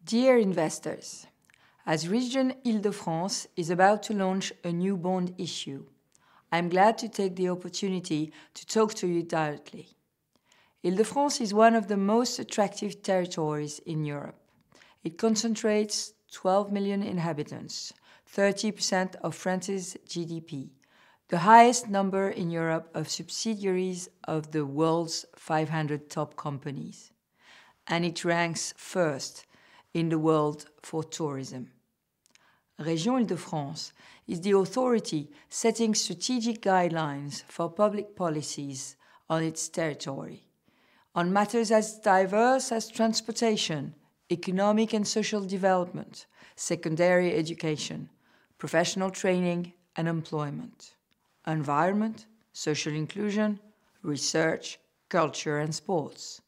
Dear investors, as Région Île-de-France is about to launch a new bond issue, I'm glad to take the opportunity to talk to you directly. Île-de-France is one of the most attractive territories in Europe. It concentrates 12 million inhabitants, 30% of France's GDP, the highest number in Europe of subsidiaries of the world's 500 top companies, and it ranks first in the world for tourism. Région Île-de-France is the authority setting strategic guidelines for public policies on its territory, on matters as diverse as transportation, economic and social development, secondary education, professional training and employment, environment, social inclusion, research, culture and sports.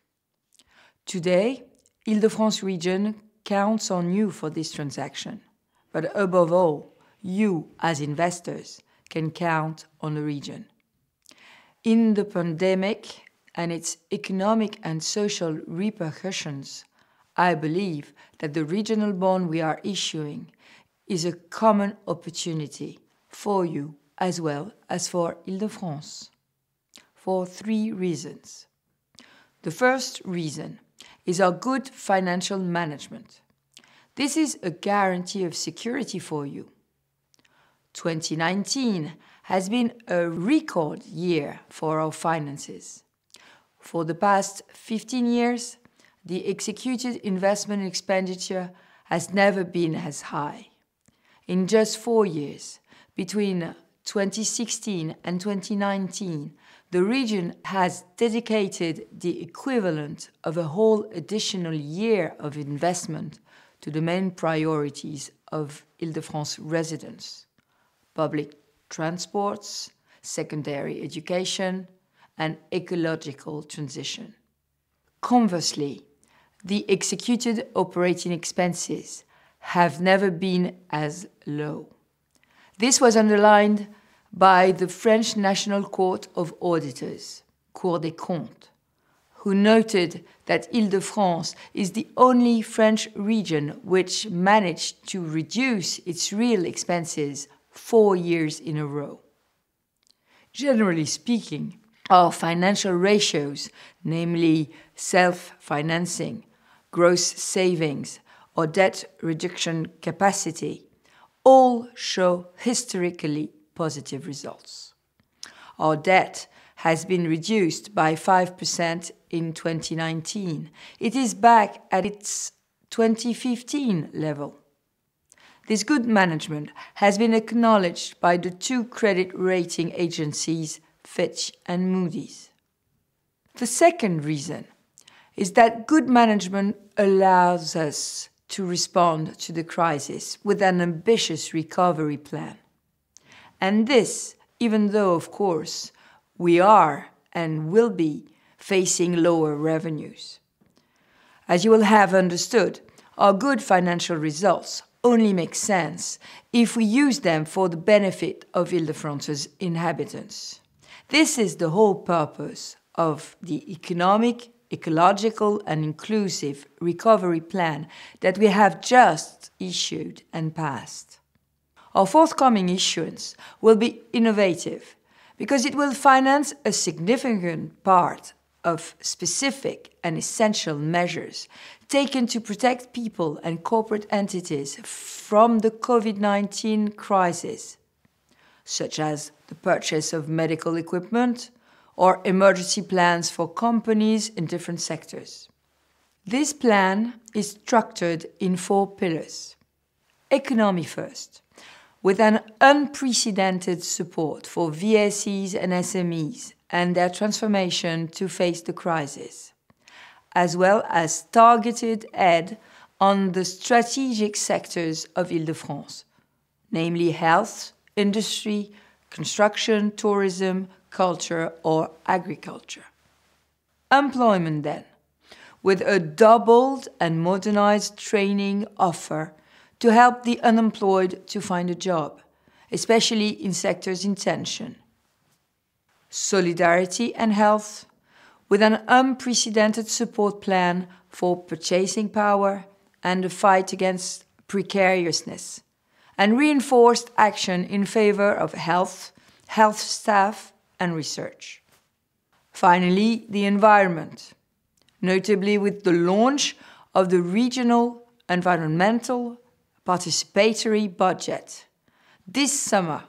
Today, Île-de-France region counts on you for this transaction, but above all, you as investors can count on the region. In the pandemic and its economic and social repercussions, I believe that the regional bond we are issuing is a common opportunity for you as well as for Île-de-France, for 3 reasons. The first reason is our good financial management. This is a guarantee of security for you. 2019 has been a record year for our finances. For the past 15 years, the executed investment expenditure has never been as high. In just 4 years, between 2016 and 2019, the region has dedicated the equivalent of a whole additional year of investment to the main priorities of Île-de-France residents: public transports, secondary education, and ecological transition. Conversely, the executed operating expenses have never been as low. This was underlined by the French National Court of Auditors, Cour des Comptes, who noted that Île-de-France is the only French region which managed to reduce its real expenses 4 years in a row. Generally speaking, our financial ratios, namely self-financing, gross savings, or debt reduction capacity, all show historically positive results. Our debt has been reduced by 5% in 2019. It is back at its 2015 level. This good management has been acknowledged by the 2 credit rating agencies, Fitch and Moody's. The second reason is that good management allows us to respond to the crisis with an ambitious recovery plan. And this, even though, of course, we are and will be facing lower revenues. As you will have understood, our good financial results only make sense if we use them for the benefit of Île-de-France's inhabitants. This is the whole purpose of the economic, ecological and inclusive recovery plan that we have just issued and passed. Our forthcoming issuance will be innovative because it will finance a significant part of specific and essential measures taken to protect people and corporate entities from the COVID-19 crisis, such as the purchase of medical equipment or emergency plans for companies in different sectors. This plan is structured in 4 pillars. Economy first, with an unprecedented support for VSEs and SMEs and their transformation to face the crisis, as well as targeted aid on the strategic sectors of Île-de-France, namely health, industry, construction, tourism, culture or agriculture. Employment then, with a doubled and modernized training offer to help the unemployed to find a job, especially in sectors in tension. Solidarity and health, with an unprecedented support plan for purchasing power, and the fight against precariousness, and reinforced action in favor of health staff and research. Finally, the environment, notably with the launch of the regional environmental participatory budget this summer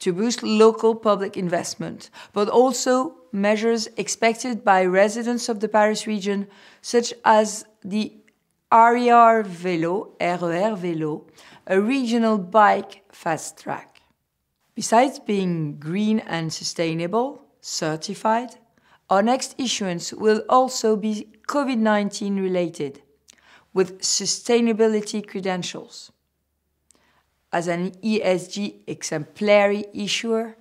to boost local public investment, but also measures expected by residents of the Paris region, such as the RER Vélo, a regional bike fast track. Besides being green and sustainable, certified, our next issuance will also be COVID-19 related, with sustainability credentials. As an ESG exemplary issuer,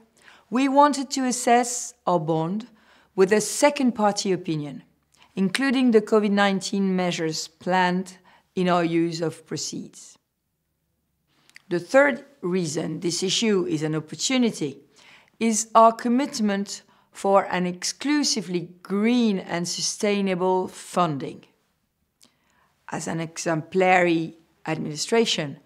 we wanted to assess our bond with a second-party opinion, including the COVID-19 measures planned in our use of proceeds. The third reason this issue is an opportunity is our commitment for an exclusively green and sustainable funding. As an exemplary administration,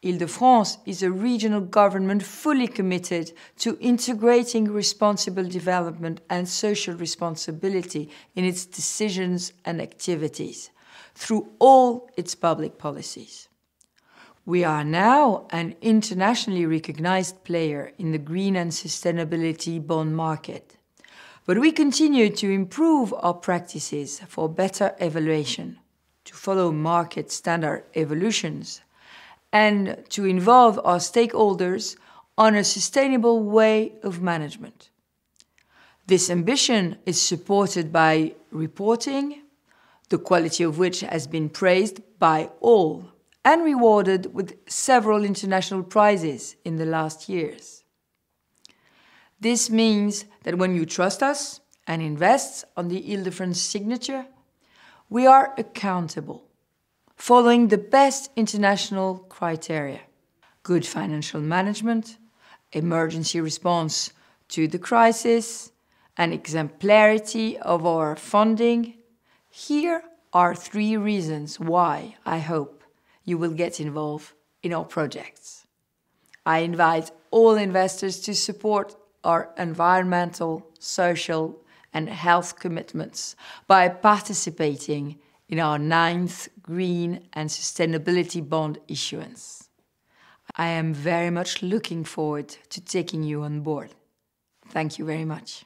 Île-de-France is a regional government fully committed to integrating responsible development and social responsibility in its decisions and activities through all its public policies. We are now an internationally recognized player in the green and sustainability bond market, but we continue to improve our practices for better evaluation, to follow market standard evolutions, and to involve our stakeholders on a sustainable way of management. This ambition is supported by reporting, the quality of which has been praised by all and rewarded with several international prizes in the last years. This means that when you trust us and invest on the Île-de-France signature, we are accountable, following the best international criteria: good financial management, emergency response to the crisis, and exemplarity of our funding. Here are 3 reasons why I hope you will get involved in our projects. I invite all investors to support our environmental, social, and health commitments by participating in our 9th Green and Sustainability Bond issuance. I am very much looking forward to taking you on board. Thank you very much.